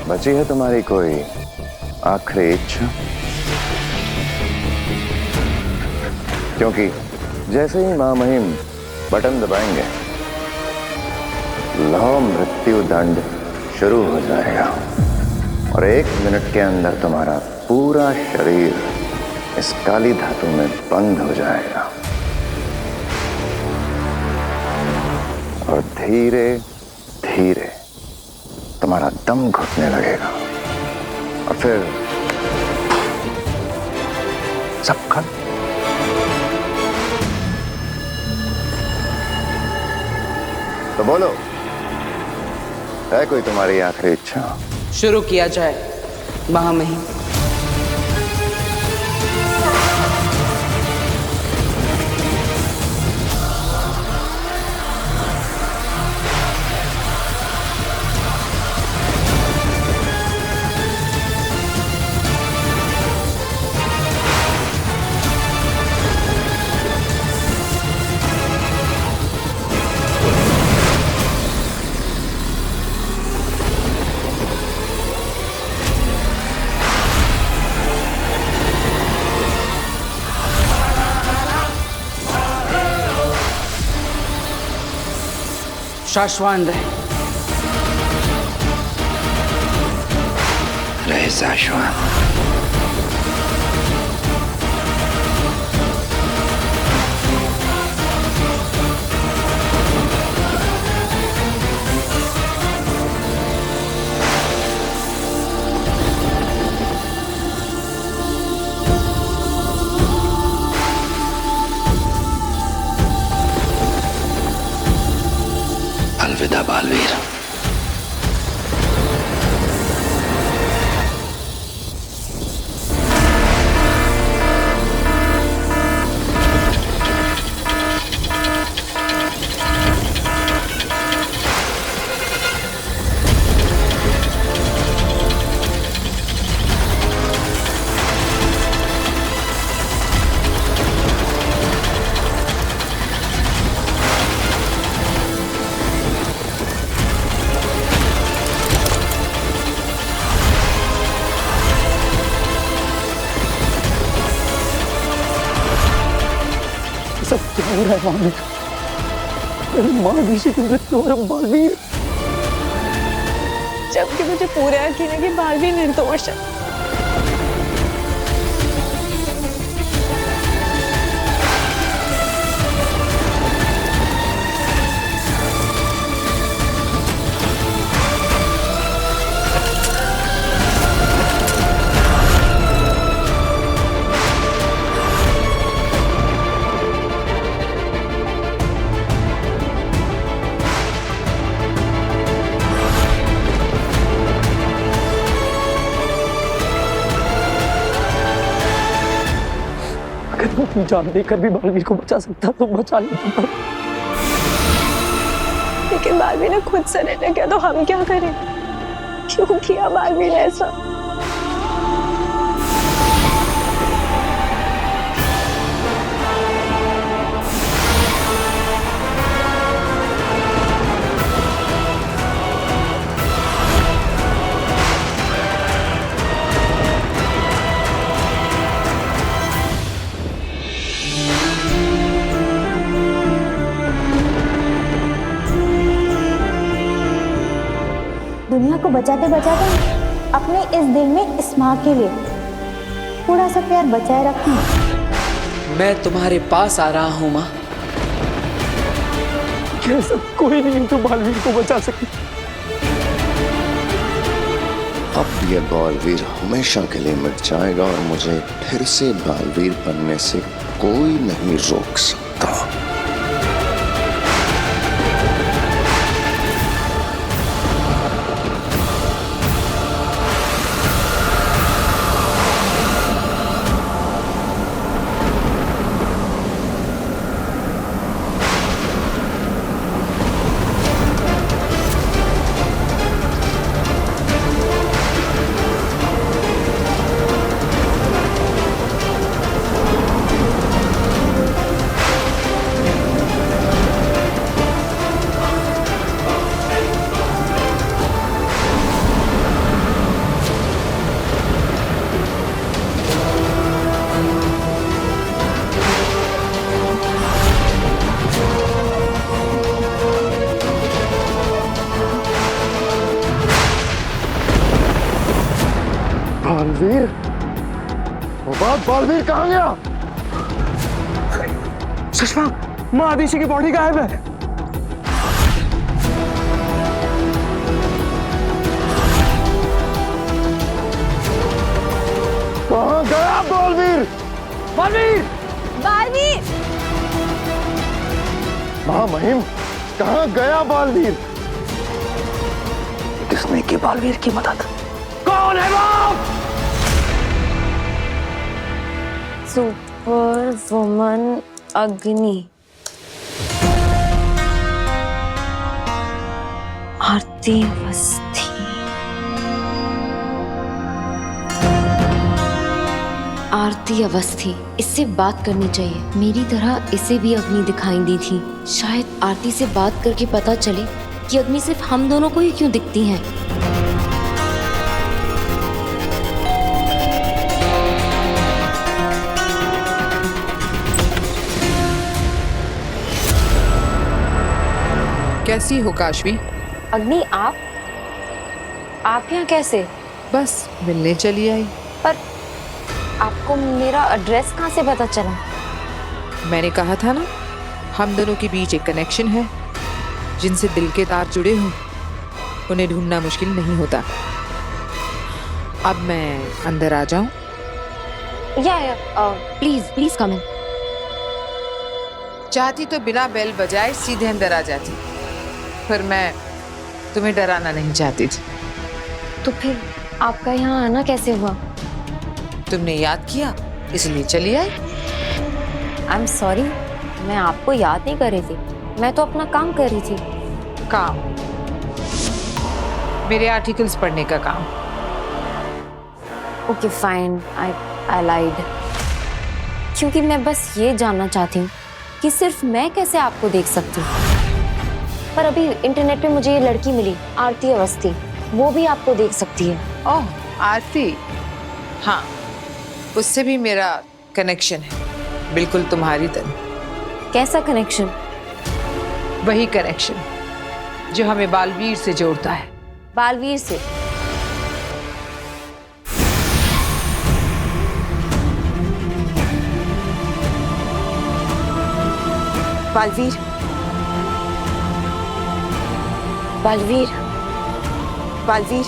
बची है तुम्हारी कोई आखिरी इच्छा? क्योंकि जैसे ही महामहिम बटन दबाएंगे, लौ मृत्यु दंड शुरू हो जाएगा और 1 मिनट के अंदर तुम्हारा पूरा शरीर इस काली धातु में बंद हो जाएगा और धीरे धीरे तुम्हारा दम घुटने लगेगा और फिर सब खत्म। तो बोलो, है कोई तुम्हारी आखिरी इच्छा? शुरू किया जाए महामहिम। शाश्वान रहे शाश्वान। अलविदा बालवीर। सब क्या हो रहा है बालवीर? मेरी माँ ऋषि की मृत्यु हो रहा है बालवीर। जबकि मुझे पूरा यकीन है कि बालवीर निर्दोष है। अगर मैं अपनी जान देकर भी बालवीर को बचा सकता तो बचा लेता। लेकिन बालवीर ने खुद सरेंडर किया तो हम क्या करें? क्यों किया बालवीर ने ऐसा? दुनिया को बचाते बचाते अपने इस दिल में इस माँ के लिए थोड़ा सा प्यार बचाए रखना। मैं तुम्हारे पास आ रहा हूँ माँ। कैसा कोई नहीं तो बालवीर को बचा सके। अब ये बालवीर हमेशा के लिए मिट जाएगा और मुझे फिर से बालवीर बनने से कोई नहीं रोक सकता। बालवीर, बालवीर कहाँ गया? सुषमा, माँ आदिशी की बॉडी गायब है। कहाँ गया बालवीर? बालवीर! बालवीर! महामहिम, कहाँ गया बालवीर? किसने की बालवीर की मदद? कौन है वो? सुपर वुमन अग्नि, आरती अवस्थी। आरती अवस्थी, इससे बात करनी चाहिए। मेरी तरह इसे भी अग्नि दिखाई दी थी। शायद आरती से बात करके पता चले कि अग्नि सिर्फ हम दोनों को ही क्यों दिखती हैं। कैसी हो काशवी? अग्नि, आप यहाँ कैसे? बस मिलने चली आई। पर आपको मेरा एड्रेस कहाँ से पता चला? मैंने कहा था ना, हम दोनों के बीच एक कनेक्शन है। जिनसे दिल के तार जुड़े हों उन्हें ढूंढना मुश्किल नहीं होता। अब मैं अंदर आ जाऊं? प्लीज कम इन। चाहती तो बिना बेल बजाए सीधे अंदर आ जाती, पर मैं तुम्हें डराना नहीं चाहती थी। तो फिर आपका यहाँ आना कैसे हुआ? तुमने याद किया इसलिए चली आई। आई एम सॉरी, मैं आपको याद नहीं कर रही थी। मैं तो अपना काम कर रही थी। काम? मेरे आर्टिकल्स पढ़ने का काम। ओके फाइन, आई लाइड। क्योंकि मैं बस ये जानना चाहती हूँ कि सिर्फ मैं कैसे आपको देख सकती हूँ। पर अभी इंटरनेट पे मुझे ये लड़की मिली, आरती अवस्थी, वो भी आपको देख सकती है। ओह, आरती। हाँ, उससे भी मेरा कनेक्शन है, बिल्कुल तुम्हारी तरह। कैसा कनेक्शन? वही कनेक्शन जो हमें बालवीर से जोड़ता है। बालवीर से? बालवीर, बालवीर, बालवीर,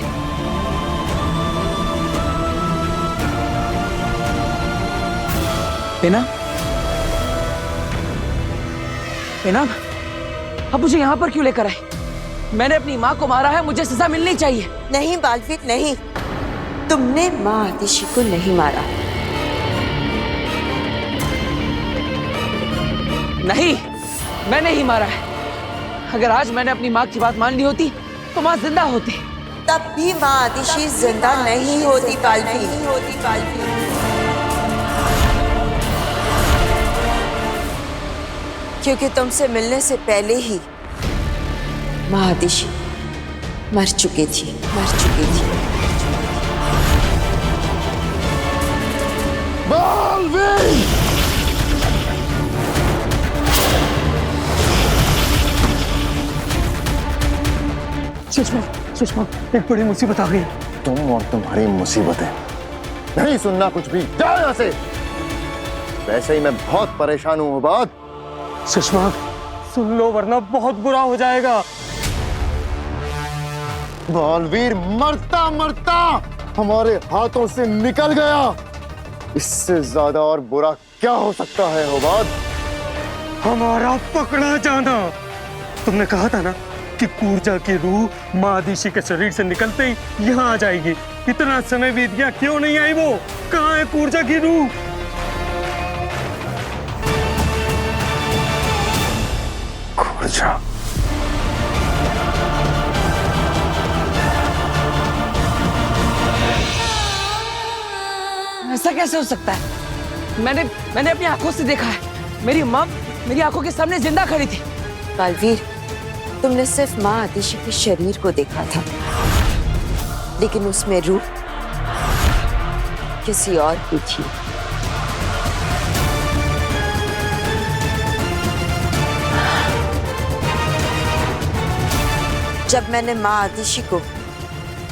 मीना, मीना, अब मुझे यहाँ पर क्यों लेकर आए? मैंने अपनी माँ को मारा है, मुझे सजा मिलनी चाहिए। नहीं बालवीर नहीं, तुमने माँ आतिशी को नहीं मारा। नहीं, मैंने ही मारा है। अगर आज मैंने अपनी माँ की बात मान ली होती तो माँ जिंदा होती। तब भी माँ आतिशी जिंदा नहीं होती बालवीर। क्योंकि तुमसे मिलने से पहले ही माँ आतिशी मर चुकी थी। बालवीर! सुषमा, एक बड़ी मुसीबत आ गई। तुम और तुम्हारी मुसीबतें, नहीं सुनना कुछ भी। जाओ यहाँ से। वैसे ही मैं बहुत परेशान हूँ उबाद। सुषमा, सुन लो वरना बहुत बुरा हो जाएगा। बालवीर मरता मरता हमारे हाथों से निकल गया। इससे ज्यादा और बुरा क्या हो सकता है उबाद? हमारा पकड़ा जाना। तुमने कहा था ना कि कूर्जा की रूह माँ आदिशी के शरीर से निकलते ही यहाँ आ जाएगी। इतना समय बीत गया, क्यों नहीं आई वो? कहाँ है कूर्जा की रूह? कूर्जा? ऐसा कैसे हो सकता है? मैंने अपनी आंखों से देखा है। मेरी माँ मेरी आंखों के सामने जिंदा खड़ी थी। बालवीर, तुमने सिर्फ माँ आतिशी के शरीर को देखा था, लेकिन उसमें रूह किसी और की थी। जब मैंने माँ आतिशी को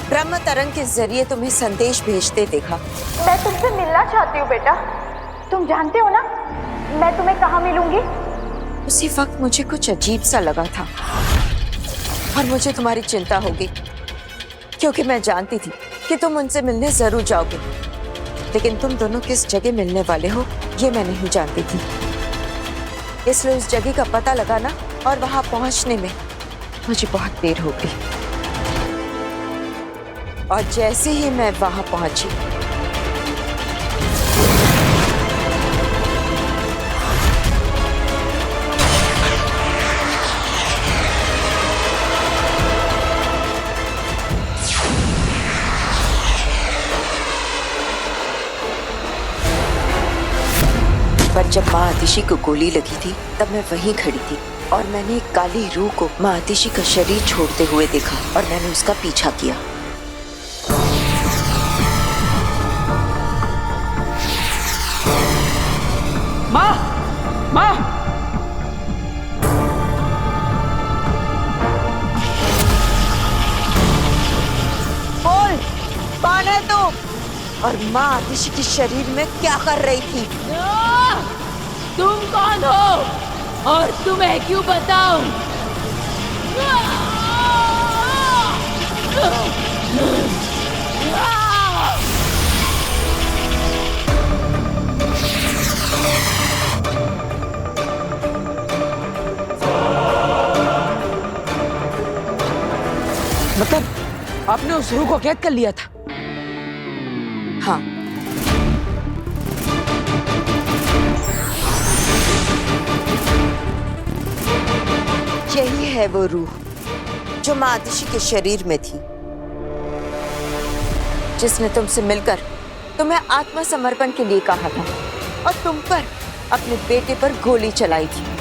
ब्रह्म तरंग के जरिए तुम्हें संदेश भेजते देखा। मैं तुमसे मिलना चाहती हूँ बेटा। तुम जानते हो ना मैं तुम्हें कहाँ मिलूंगी? उसी वक्त मुझे कुछ अजीब सा लगा था और मुझे तुम्हारी चिंता होगी, क्योंकि मैं जानती थी कि तुम उनसे मिलने जरूर जाओगे, लेकिन तुम दोनों किस जगह मिलने वाले हो ये मैं नहीं जानती थी। इसलिए उस जगह का पता लगाना और वहां पहुंचने में मुझे बहुत देर हो गई। और जैसे ही मैं वहां पहुंची, पर जब माँ आतिशी को गोली लगी थी तब मैं वहीं खड़ी थी और मैंने एक काली रूह को माँ आतिशी का शरीर छोड़ते हुए देखा और मैंने उसका पीछा किया। माँ, माँ, बोल, कौन है तू? और माँ आतिशी के शरीर में क्या कर रही थी? तुम कौन हो और तुम्हें क्यों बताऊं? मतलब आपने उस रूह को कैद कर लिया था? हाँ, यही है वो रूह जो माँ आतिशी के शरीर में थी, जिसने तुमसे मिलकर तुम्हें आत्मसमर्पण के लिए कहा था और तुम पर अपने बेटे पर गोली चलाई थी।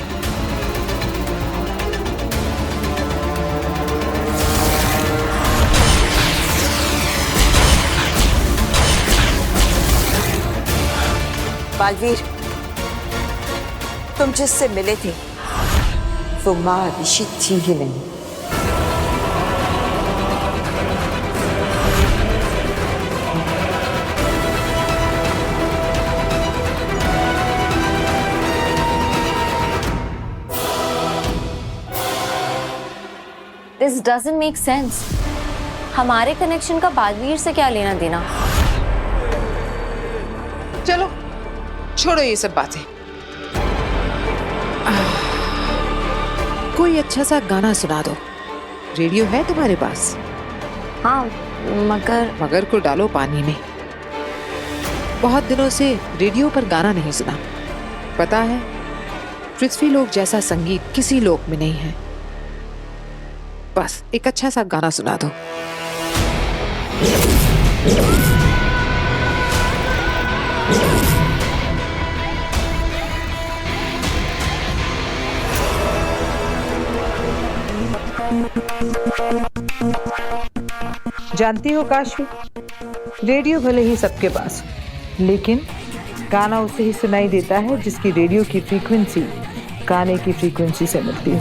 बालवीर, तुम जिससे मिले थे वो माँ आतिशी थी ही नहीं। This doesn't make sense. हमारे कनेक्शन का बालवीर से क्या लेना देना? चलो छोड़ो ये सब बातें। कोई अच्छा सा गाना सुना दो। रेडियो है तुम्हारे पास? हाँ, मगर को डालो पानी में। बहुत दिनों से रेडियो पर गाना नहीं सुना। पता है, पृथ्वी लोक जैसा संगीत किसी लोक में नहीं है। बस एक अच्छा सा गाना सुना दो। जानती हो काशवी, रेडियो भले ही सबके पास हो, लेकिन गाना उसे ही सुनाई देता है जिसकी रेडियो की फ्रीक्वेंसी गाने की फ्रीक्वेंसी से मिलती है।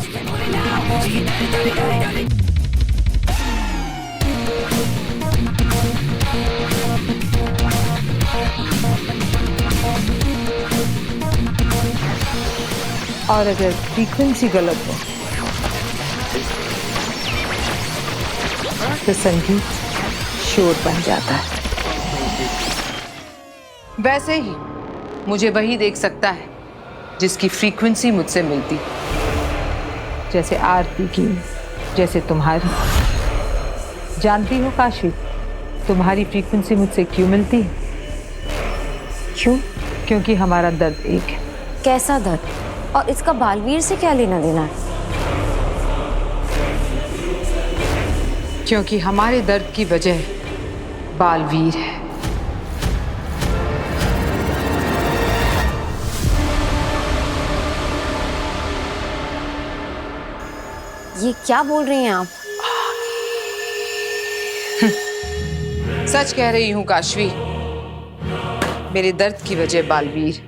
और अगर फ्रीक्वेंसी गलत हो तो संगीत शोर बन जाता है। वैसे ही मुझे वही देख सकता है जिसकी फ्रीक्वेंसी मुझसे मिलती। जैसे आरती की, जैसे तुम्हारी। जानती हो काशी, तुम्हारी फ्रीक्वेंसी मुझसे क्यों मिलती है? क्यों? क्योंकि हमारा दर्द एक है। कैसा दर्द? और इसका बालवीर से क्या लेना देना है? क्योंकि हमारे दर्द की वजह बालवीर है। ये क्या बोल रही हैं आप? सच कह रही हूं काशवी, मेरे दर्द की वजह बालवीर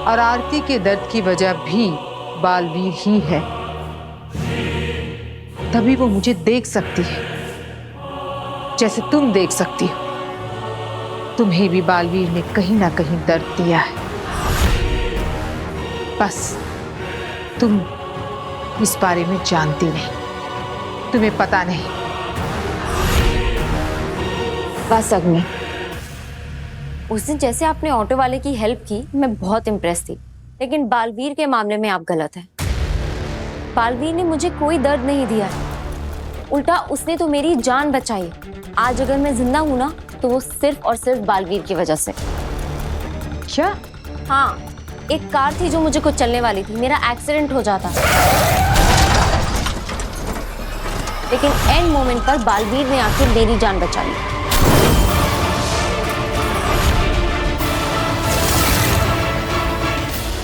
और आरती के दर्द की वजह भी बालवीर ही है। तभी वो मुझे देख सकती है जैसे तुम देख सकती हो, तुम्हें भी बालवीर ने कहीं ना कहीं दर्द दिया है। बस तुम इस बारे में जानती नहीं, तुम्हें पता नहीं। बस अग्नि, उस दिन जैसे आपने ऑटो वाले की हेल्प की, मैं बहुत इम्प्रेस थी, लेकिन बालवीर के मामले में आप गलत हैं। बालवीर ने मुझे कोई दर्द नहीं दिया, उल्टा उसने तो मेरी जान बचाई। आज अगर मैं जिंदा हूं ना, तो वो सिर्फ और सिर्फ बालवीर की वजह से। क्या? हाँ, एक कार थी जो मुझे कुछ चलने वाली थी, मेरा एक्सीडेंट हो जाता, लेकिन एंड मोमेंट पर बालवीर ने आकर मेरी जान बचा ली।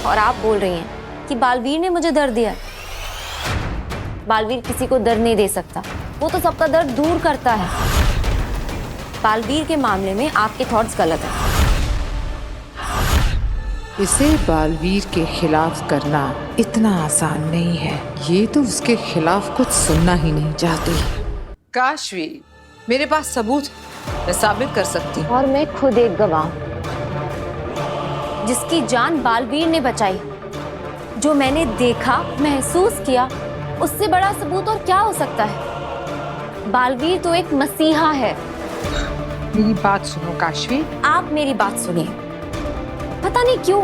और आप बोल रही हैं कि बालवीर ने मुझे दर्द दिया। बालवीर किसी को दर्द नहीं दे सकता, वो तो सबका दर्द दूर करता है। बालवीर के मामले में आपके थॉट्स गलत हैं। इसे बालवीर के खिलाफ करना इतना आसान नहीं है। ये तो उसके खिलाफ कुछ सुनना ही नहीं चाहती। काशवी, मेरे पास सबूत, मैं साबित कर सकती हूँ। और मैं खुद एक गवाह, जिसकी जान बालवीर ने बचाई। जो मैंने देखा, महसूस किया, उससे बड़ा सबूत और क्या हो सकता है? बालवीर तो एक मसीहा है। मेरी बात सुनो काशवी। आप मेरी बात सुनिए। पता नहीं क्यों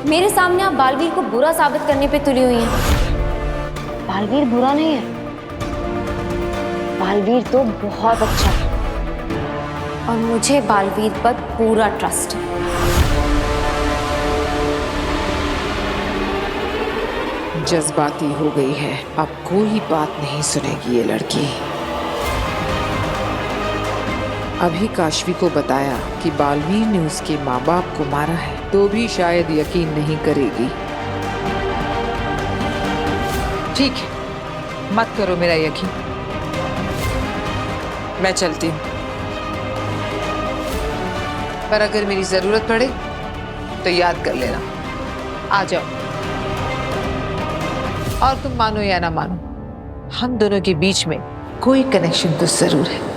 मेरे सामने आप बालवीर को बुरा साबित करने पे तुली हुई हैं। बालवीर बुरा नहीं है, बालवीर तो बहुत अच्छा है, और मुझे बालवीर पर पूरा ट्रस्ट है। जज्बाती हो गई है, अब कोई बात नहीं सुनेगी ये लड़की। अभी काशवी को बताया कि बालवीर ने उसके माँ बाप को मारा है, तो भी शायद यकीन नहीं करेगी। ठीक है, मत करो मेरा यकीन। मैं चलती हूँ, पर अगर मेरी जरूरत पड़े तो याद कर लेना। आ जाओ। और तुम मानो या ना मानो, हम दोनों के बीच में कोई कनेक्शन तो जरूर है।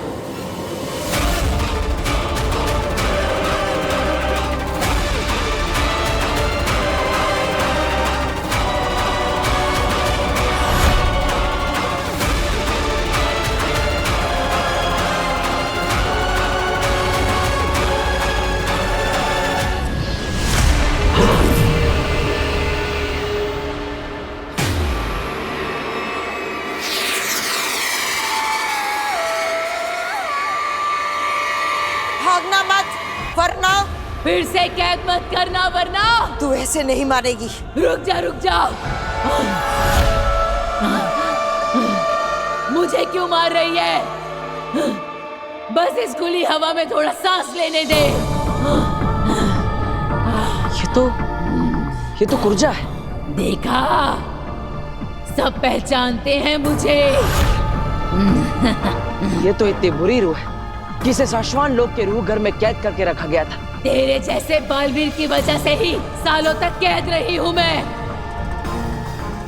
भागना मत, वरना फिर से कैद मत करना, वरना तू ऐसे नहीं मारेगी। रुक जा, रुक जा। मुझे क्यों मार रही है? बस इस खुली हवा में थोड़ा सांस लेने दे। ये तो कुर्जा है। देखा, सब पहचानते हैं मुझे। ये तो इतनी बुरी रूह है कि इसे साशवान लोग के रूह घर में कैद करके रखा गया था। तेरे जैसे बालवीर की वजह से ही सालों तक कैद रही हूँ मैं।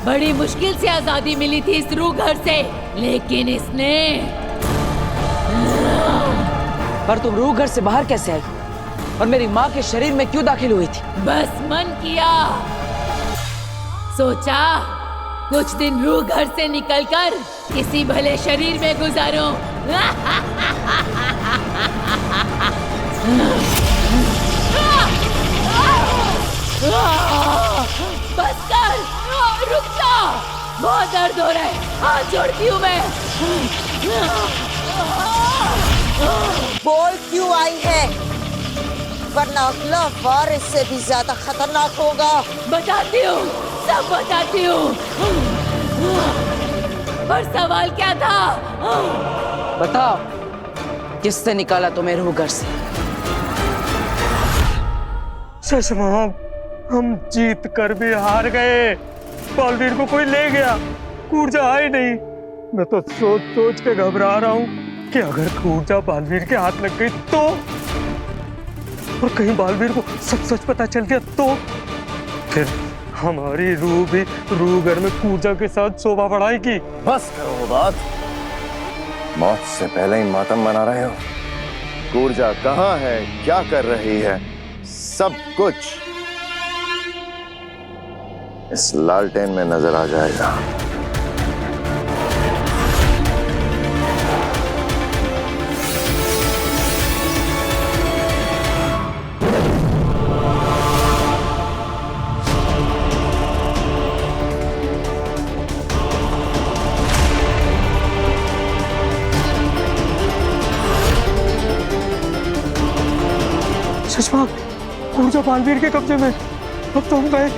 बड़ी मुश्किल से आजादी मिली थी इस रूह घर से, लेकिन इसने। पर तुम रूह घर से बाहर कैसे आई और मेरी माँ के शरीर में क्यों दाखिल हुई थी? बस मन किया, सोचा कुछ दिन रूह घर से निकलकर किसी भले शरीर में गुजारूं। बस कर, रुक जा, बहुत दर्द हो रहा है, हाथ जोड़ती हूँ मैं। बोल क्यों आई है, वरना अगला वार इससे भी ज्यादा खतरनाक होगा। बताती हूँ, सब बताती हूँ। पर सवाल क्या था? बताओ, किससे निकाला तुम्हें रूह घर से? सुषमा, हम जीत कर भी हार गए। बालवीर को कोई ले गया, कूर्जा आई नहीं। मैं तो सोच सोच के घबरा रहा हूँ कि अगर कूर्जा बालवीर के हाथ लग गई तो, और कहीं बालवीर को सब सच पता चल गया तो फिर हमारी रूह भी रूह घर में कूर्जा के साथ शोभा बढ़ाएगी। बस करो बात, मौत से पहले ही मातम मना रहे हो? कूर्जा कहाँ है, क्या कर रही है, सब कुछ इस लालटेन में नजर आ जाएगा। शशांक, कूर्जा बालवीर के कब्जे में। अब तो हम गए।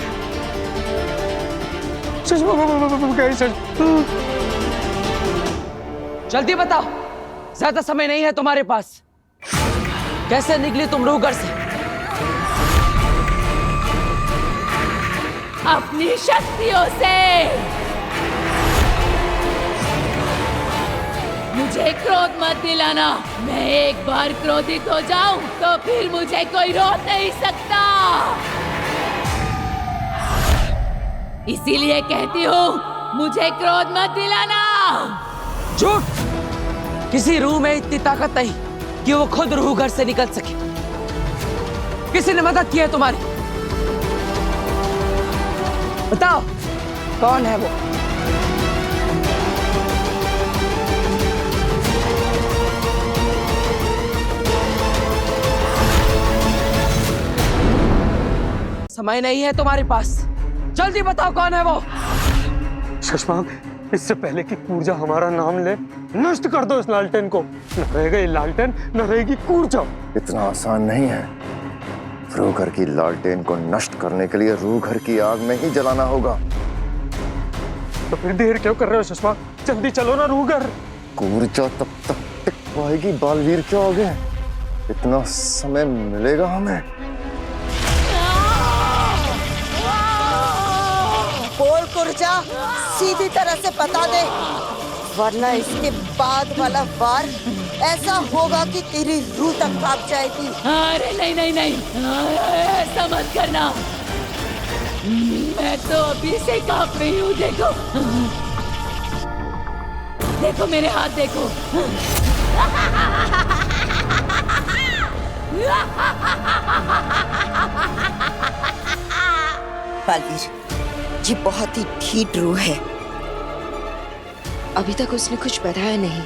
शशांक गए। जल्दी बताओ, ज्यादा समय नहीं है तुम्हारे पास। कैसे निकली तुम रूह घर से? अपनी शक्तियों से। मुझे क्रोध मत दिलाना। मैं एक बार क्रोधित हो जाऊं तो फिर मुझे कोई रोक नहीं सकता। इसीलिए कहती हूँ, मुझे क्रोध मत दिलाना। झूठ! किसी रूह में इतनी ताकत नहीं कि वो खुद रूह घर से निकल सके। किसी ने मदद की है तुम्हारी? बताओ, कौन है वो? समय नहीं है तुम्हारे पास, जल्दी बताओ कौन है वो? शशांक, इससे पहले कि कूर्जा हमारा नाम ले, नष्ट कर दो इस लालटेन को। न रहेगा ये लालटेन, न रहेगी कूर्जा। इतना आसान नहीं है। रूह घर की लालटेन को नष्ट करने के लिए रूह घर की आग में ही जलाना होगा। तो फिर देर क्यों कर रहे हो शशांक? जल्दी चलो ना रूह घर। कूर्जा तब तक टिक पाएगी बालवीर के आगे? इतना समय मिलेगा हमें? बोल कूर्जा, सीधी तरह से बता दे, वरना इसके बाद वाला वार ऐसा होगा कि तेरी रूह तक कांप जाएगी। अरे नहीं नहीं नहीं, ऐसा मत करना। मैं तो अभी से कांप रही हूँ। देखो देखो मेरे हाथ देखो। बालवीर, ये बहुत ही ढीठ रूह है। अभी तक उसने कुछ बताया नहीं।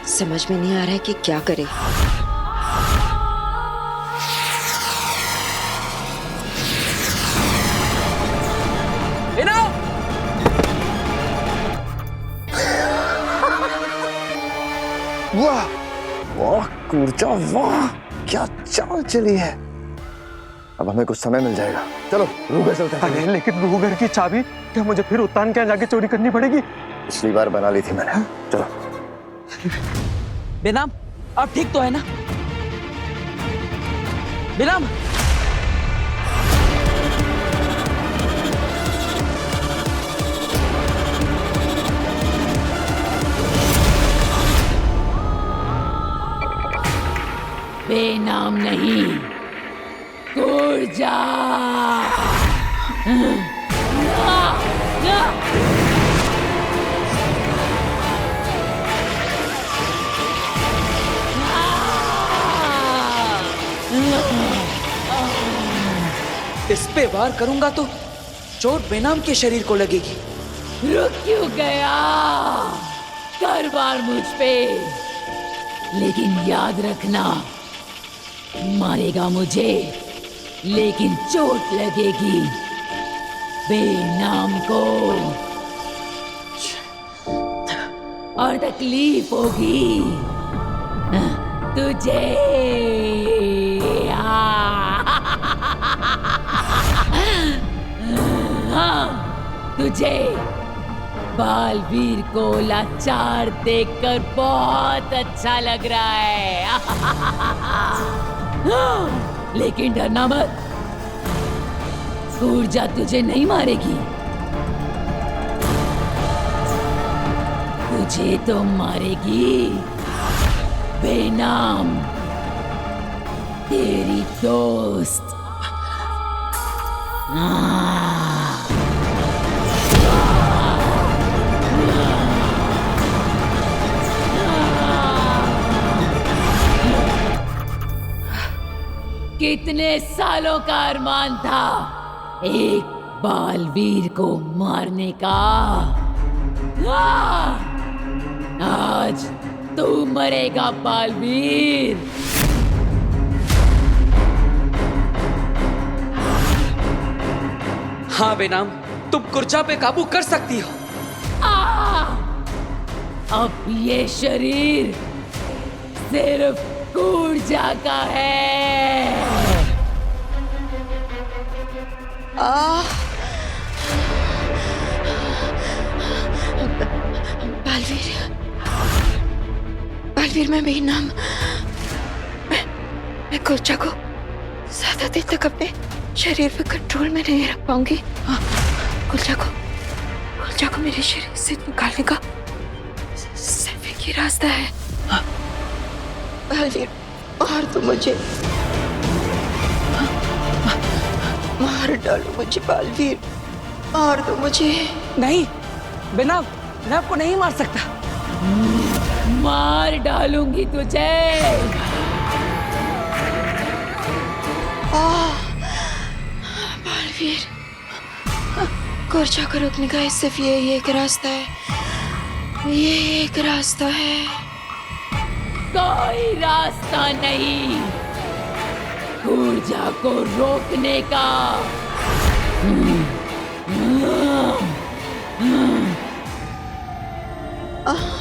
समझ में नहीं आ रहा है कि क्या करे। वाह वाह कूर्जा, वाह क्या चाल चली है। अब हमें कुछ समय मिल जाएगा। चलो रूह घर चलते हैं। अरे लेकिन रूह घर की चाबी क्या मुझे फिर उत्तान के यहाँ जाके चोरी करनी पड़ेगी? पिछली बार बना ली थी मैंने। चलो। बेनाम, अब ठीक तो है ना? बेनाम, बेनाम नहीं, कूर्जा। इस पे वार करूंगा तो चोट बेनाम के शरीर को लगेगी। रुक क्यों गया? कर वार मुझ पे, लेकिन याद रखना, मारेगा मुझे लेकिन चोट लगेगी बेनाम को और तकलीफ होगी तुझे। हाँ, तुझे बालवीर को लाचार देखकर बहुत अच्छा लग रहा है। हाँ, लेकिन डरना मत, कूर्जा तुझे नहीं मारेगी। तुझे तो मारेगी बेनाम, तेरी दोस्त। कितने सालों का अरमान था एक बालवीर को मारने का। आज तू मरेगा बालवीर। हाँ बेनाम, तुम कुर्जा पे काबू कर सकती हो। अब ये शरीर सिर्फ कुर्जा का है। बालवीर मैं बेनाम, मैं कुर्जा को ज्यादा देर तक अपने शरीर पे कंट्रोल में नहीं रख पाऊंगी। कुर्जा को मेरे शरीर से निकालने का सिर्फ एक ही रास्ता है। बालवीर मार दो मुझे, मार डालो मुझे बालवीर, मार दो मुझे। नहीं बेनाम, मैं आपको नहीं मार सकता। मार डालूंगी तुझे। बालवीर, कुर्जा को रोकने का सिर्फ यही एक रास्ता है, ये एक रास्ता है। कोई रास्ता नहीं कुर्जा को रोकने का।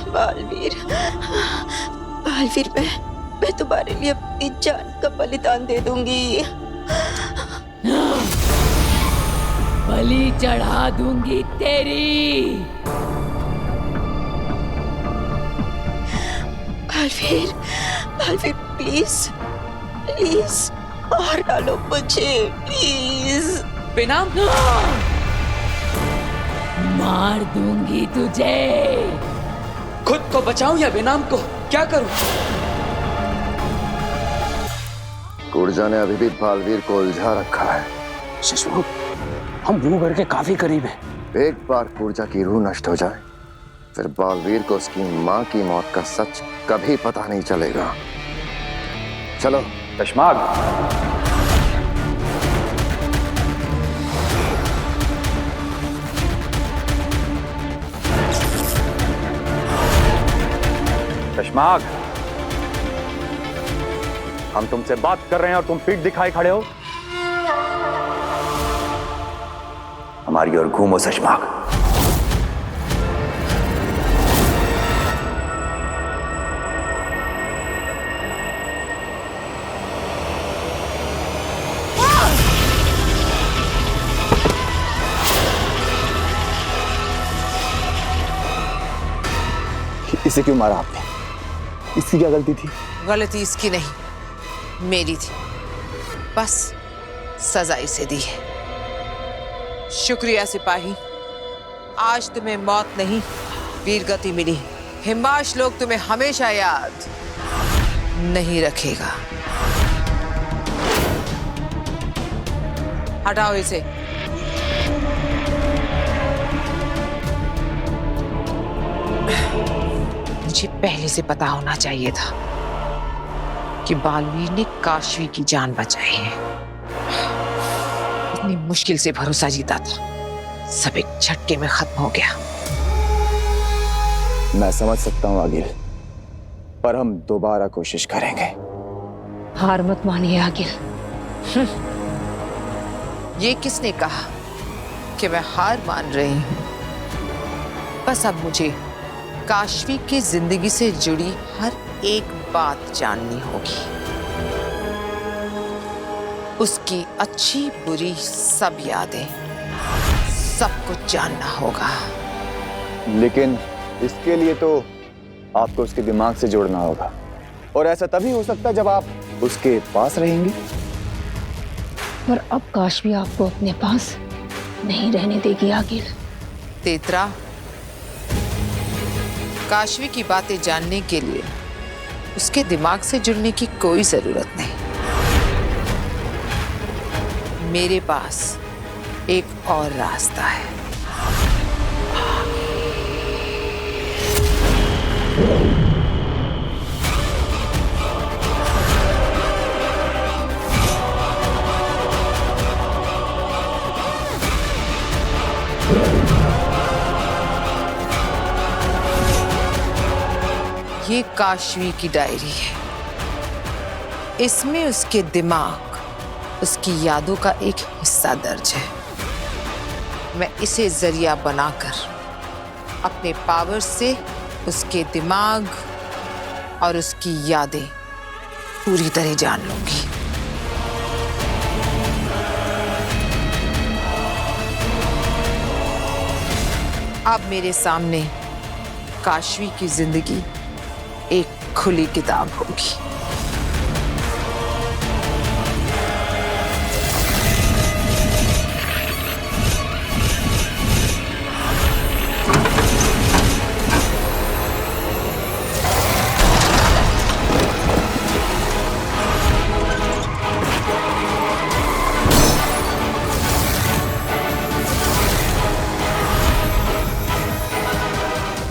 बालवीर, मैं तुम्हारे लिए अपनी जान का बलिदान दे दूंगी। बलि चढ़ा दूंगी तेरी। बालवीर प्लीज मार डालो मुझे, प्लीज। बेनाम, मार दूंगी तुझे। खुद को बचाऊं या बेनाम को, क्या करूं? कुर्जा ने अभी भी बालवीर को उलझा रखा है। शिशु, हम रूह घर के काफी करीब हैं। एक बार कुर्जा की रूह नष्ट हो जाए, फिर बालवीर को उसकी मां की मौत का सच कभी पता नहीं चलेगा। चलो कशमाग। कशमाग, हम तुमसे बात कर रहे हैं और तुम पीठ दिखाए खड़े हो। हमारी ओर घूमो कशमाग। इसे क्यों मारा आपने? इसकी क्या गलती थी? गलती इसकी नहीं, मेरी थी। बस सजा इसे दी है। शुक्रिया सिपाही, आज तुम्हें मौत नहीं वीरगति मिली। हिम्बाश लोग तुम्हें हमेशा याद नहीं रखेगा। हटाओ इसे। मुझे पहले से पता होना चाहिए था कि बालवीर ने काशवी की जान बचाई है। इतनी मुश्किल से भरोसा जीता था, सब एक झटके में खत्म हो गया। मैं समझ सकता हूँ आगिल, पर हम दोबारा कोशिश करेंगे। हार मत मानिए आगिल। ये किसने कहा कि मैं हार मान रही हूं? बस अब मुझे काशवी की जिंदगी से जुड़ी हर एक बात जाननी होगी। उसकी अच्छी बुरी सब यादें, सब कुछ जानना होगा। लेकिन इसके लिए तो आपको उसके दिमाग से जोड़ना होगा, और ऐसा तभी हो सकता है जब आप उसके पास रहेंगी। पर अब काशवी आपको अपने पास नहीं रहने देगी आगिल। तेतरा, काशवी की बातें जानने के लिए उसके दिमाग से जुड़ने की कोई जरूरत नहीं। मेरे पास एक और रास्ता है। ये काशवी की डायरी है। इसमें उसके दिमाग, उसकी यादों का एक हिस्सा दर्ज है। मैं इसे जरिया बनाकर अपने पावर से उसके दिमाग और उसकी यादें पूरी तरह जान लूंगी। अब मेरे सामने काशवी की जिंदगी एक खुली किताब होगी।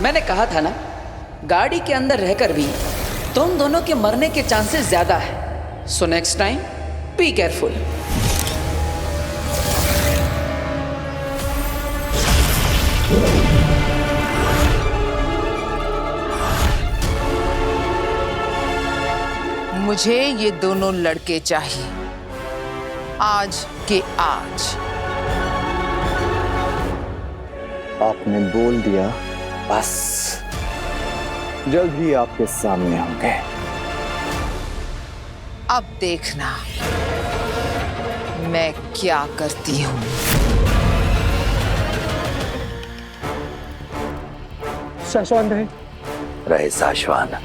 मैंने कहा था ना, गाड़ी के अंदर रहकर भी तुम दोनों के मरने के चांसेस ज्यादा है। So next time be careful. मुझे ये दोनों लड़के चाहिए, आज के आज। आपने बोल दिया, बस जल्द ही आपके सामने होंगे। अब देखना मैं क्या करती हूँ। शाश्वान रहे। रहे शाश्वान।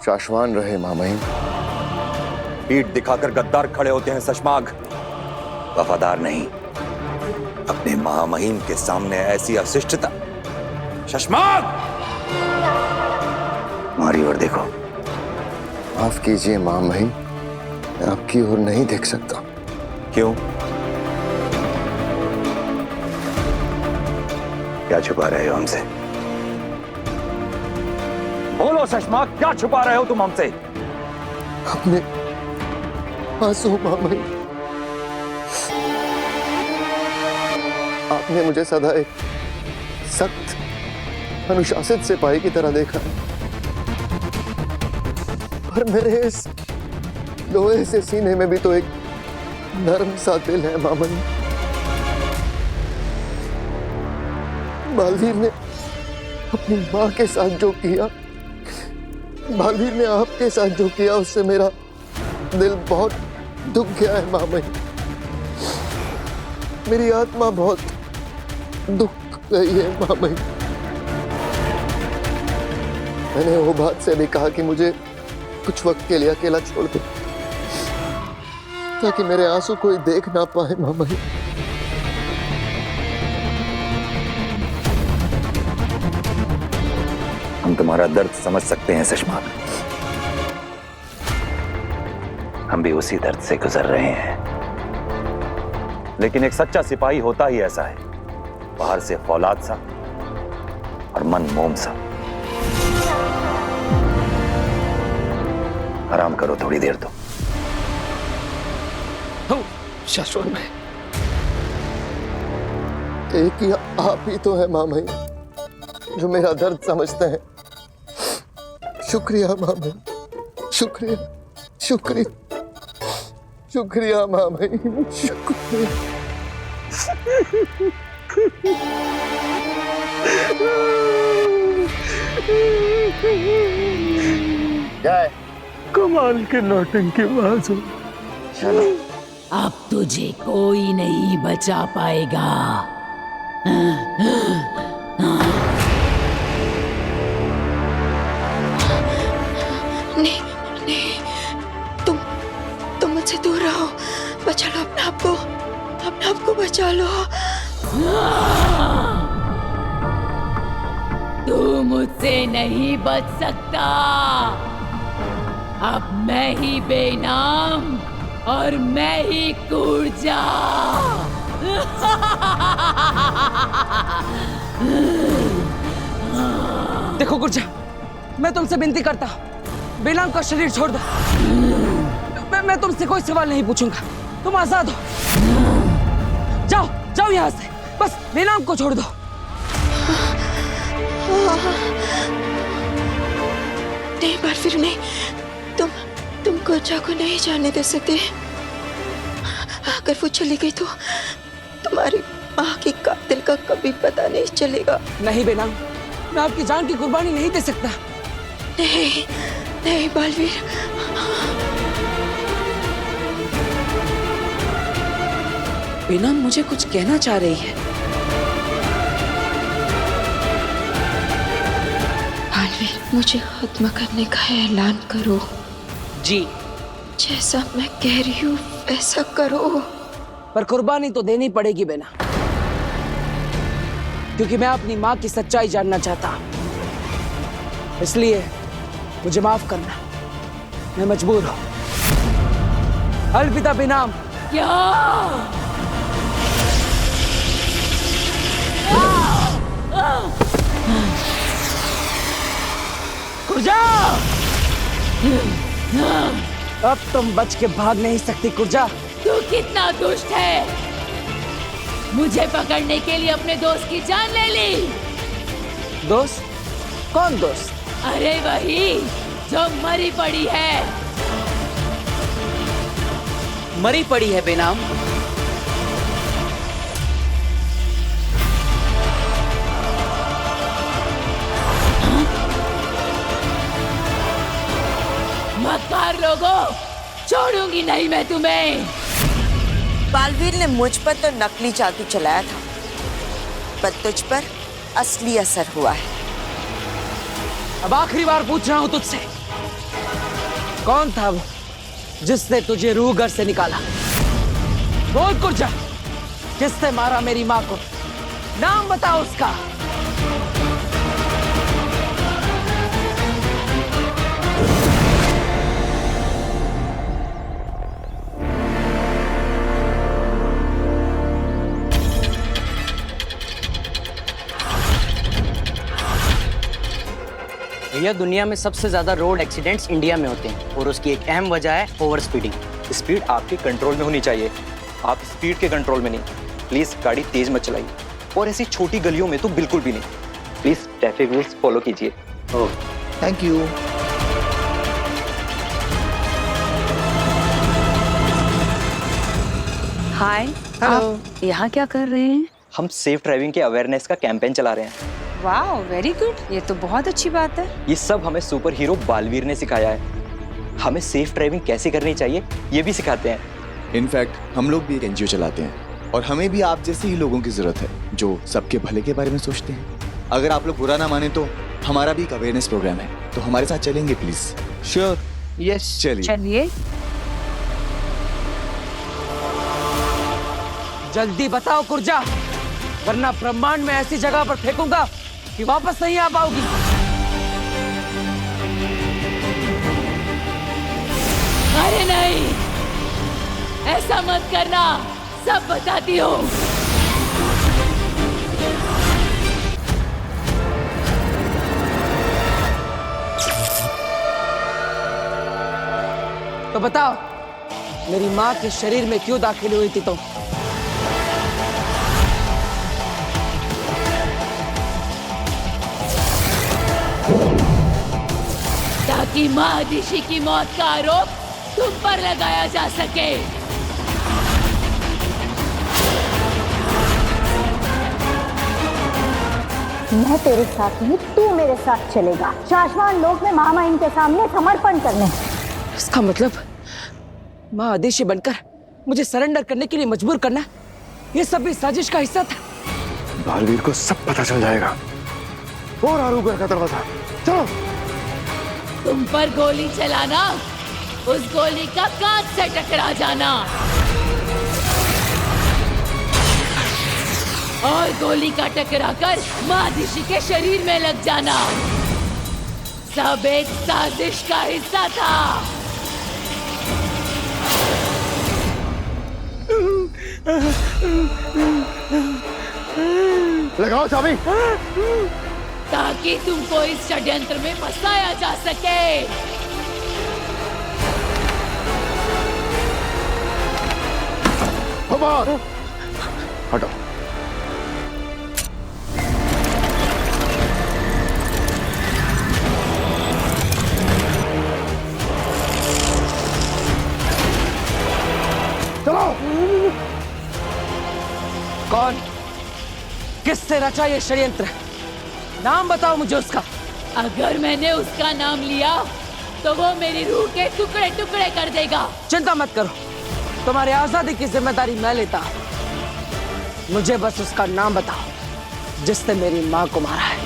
शाश्वान रहे मामहिम। पीठ दिखाकर गद्दार खड़े होते हैं शशमाग, वफादार नहीं। अपने महामहिम के सामने ऐसी अशिष्टता। शशमाग, हमारी ओर देखो। माफ कीजिए महामहिम, मैं आपकी ओर नहीं देख सकता। क्यों? क्या छुपा रहे हो हमसे? बोलो शशमाग, क्या छुपा रहे हो तुम हमसे? अपने आंसू महामहिम। आपने मुझे सदा एक सख्त अनुशासित सिपाही की तरह देखा है, पर मेरे इस लोहे से सीने में भी तो एक नर्म सा दिल है मामन। बालवीर ने अपनी माँ के साथ जो किया, बालवीर ने आपके साथ जो किया, उससे मेरा दिल बहुत दुख गया है मामन। मेरी आत्मा बहुत दुख गई है मामन। मैंने वो बात से भी कहा कि मुझे कुछ वक्त के लिए अकेला छोड़ दे, ताकि मेरे आंसू कोई देख ना पाए मामन। हम तुम्हारा दर्द समझ सकते हैं शशमाग, हम भी उसी दर्द से गुजर रहे हैं। लेकिन एक सच्चा सिपाही होता ही ऐसा है, बाहर से फौलाद सा और मन मोम सा। आराम करो थोड़ी देर तो। शाश्वत में एक ही आप ही तो है मामई जो मेरा दर्द समझते हैं। शुक्रिया मामई, शुक्रिया शुक्रिया शुक्रिया मामई, शुक्रिया। जय कमाल के नौटंकी बाज हो। चलो अब तुझे कोई नहीं बचा पाएगा। नहीं नहीं, तुम मुझसे दूर रहो। बचा लो अपने आप को बचा लो। तू मुझसे नहीं बच सकता। अब मैं ही बेनाम और मैं ही कूर्जा। देखो गुर्जा, मैं तुमसे विनती करता हूँ, बेनाम का शरीर छोड़ दो। मैं तुमसे कोई सवाल नहीं पूछूंगा, तुम आजाद हो। जाओ जाओ यहाँ से, बस बेनाम को छोड़ दो। नहीं बलवीर नहीं, तुम गुर्जा को नहीं जाने दे सकते। अगर वो चली गई तो तुम्हारी माँ की कातिल का कभी पता नहीं चलेगा। नहीं बेनाम, मैं आपकी जान की कुर्बानी नहीं दे सकता। नहीं नहीं बलवीर, बेनाम मुझे कुछ कहना चाह रही है। बलवीर, मुझे खत्म करने का ऐलान करो। जी। जैसा मैं कह रही हूँ वैसा करो। पर कुर्बानी तो देनी पड़ेगी बेना, क्योंकि मैं अपनी माँ की सच्चाई जानना चाहता हूँ। इसलिए मुझे माफ करना, मैं मजबूर हूँ। अलविदा बेनाम। क्या? कुर्जा! अब तुम बच के भाग नहीं सकती कुर्जा। तू कितना दुष्ट है, मुझे पकड़ने के लिए अपने दोस्त की जान ले ली। दोस्त? कौन दोस्त? अरे वही जो मरी पड़ी है। मरी पड़ी है बेनाम? मक्कार लोगों, छोड़ूंगी नहीं मैं तुम्हें। बालवीर ने मुझ पर तो नकली जादू चलाया था, पर तुझ पर असली असर हुआ है। अब आखिरी बार पूछ रहा हूं तुझसे, कौन था वो जिसने तुझे रूह घर से निकाला? बोल कुर्जा, किसने मारा मेरी माँ को? नाम बताओ उसका। भैया, दुनिया में सबसे ज्यादा रोड एक्सीडेंट्स इंडिया में होते हैं और उसकी एक अहम वजह है ओवर स्पीडिंग। स्पीड आपके कंट्रोल में होनी चाहिए, आप स्पीड के कंट्रोल में नहीं। प्लीज गाड़ी तेज मत चलाइए, और ऐसी छोटी गलियों में तो बिल्कुल भी नहीं। प्लीज ट्रैफिक रूल्स फॉलो कीजिए। ओह, थैंक यू। हाय, आप यहाँ क्या कर रहे हैं? हम सेफ ड्राइविंग के अवेयरनेस का कैंपेन चला रहे हैं। वाह, वेरी गुड, ये तो बहुत अच्छी बात है। ये सब हमें सुपर हीरो बालवीर ने सिखाया है। हमें सेफ ड्राइविंग कैसे करनी चाहिए ये भी सिखाते हैं। इनफैक्ट हम लोग भी एक एनजीओ चलाते हैं और हमें भी आप जैसे ही लोगों की जरूरत है जो सबके भले के बारे में सोचते हैं। अगर आप लोग बुरा ना माने तो हमारा भी एक अवेयरनेस प्रोग्राम है, तो हमारे साथ चलेंगे प्लीज? श्योर, यस, चलिए। जल्दी बताओ कुर्जा, वरना ब्रह्मांड में ऐसी जगह पर फेंकूंगा कि वापस नहीं आ पाओगी। अरे नहीं, ऐसा मत करना, सब बताती हूँ। तो बताओ, मेरी माँ के शरीर में क्यों दाखिल हुई थी तुम? ताकि महादिशी की मौत का आरोप तुम पर लगाया जा सके। मैं तेरे साथ नहीं, तू मेरे साथ चलेगा शाश्वत लोक में महामहिम के सामने समर्पण करने। इसका मतलब महादिशी बनकर मुझे सरेंडर करने के लिए मजबूर करना, ये सब भी साजिश का हिस्सा था। बालवीर को सब पता चल जाएगा। और आरूगर का दरवाजा, चलो। तुम पर गोली चलाना, उस गोली का कांच से टकरा जाना, और गोली का टकराकर महादिशी के शरीर में लग जाना, सब एक साजिश का हिस्सा था। लगाओ चाबी, ताकि तुमको इस षड्यंत्र में फंसाया जा सके। हटो। किसने रचा ये षड्यंत्र? नाम बताओ मुझे उसका। अगर मैंने उसका नाम लिया तो वो मेरी रूह के टुकड़े टुकड़े कर देगा। चिंता मत करो, तुम्हारी आजादी की जिम्मेदारी मैं लेता हूं। मुझे बस उसका नाम बताओ जिसने मेरी मां को मारा है।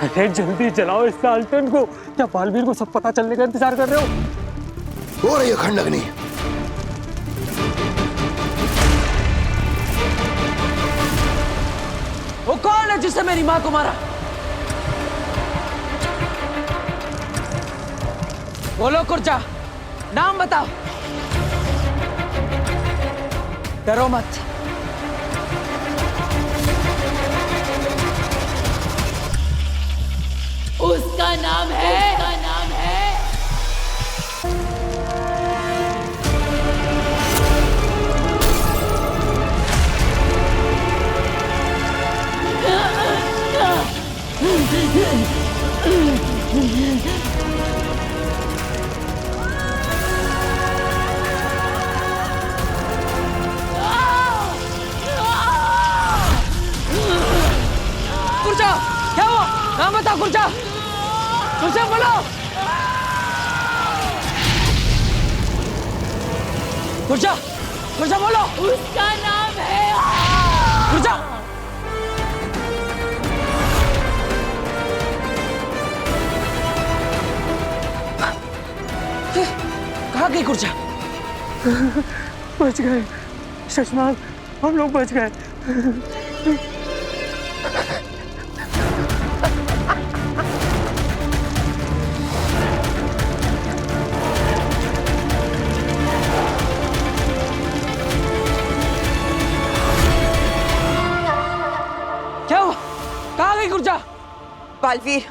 अरे जल्दी जलाओ इस लालटेन को। क्या बालवीर को सब पता चलने का इंतजार कर रहे हो रही है खंडग्नि। वो कौन है जिसने मेरी मां को मारा? बोलो कुर्जा, नाम बताओ। डरो मत। उसका नाम है कुर्जा, क्या हुआ? नाम बताओ कुर्जा। कुर्जा बोलो। कुर्जा, कुर्जा बोलो। उसका नाम है कुर्जा। कहाँ गई कुर्जा? बच गए शशमाग, हम लोग बच गए। क्या हुआ? कहाँ गई कुर्जा? बालवीर,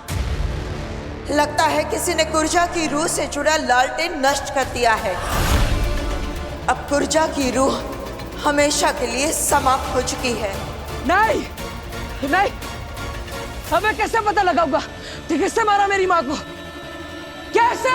लगता है किसी ने कुर्जा की रूह से जुड़ा लालटेन नष्ट कर दिया है। अब कुर्जा की रूह हमेशा के लिए समाप्त हो चुकी है। नहीं, नहीं, हमें कैसे पता लगाऊंगा कि किसने मारा मेरी माँ को? कैसे?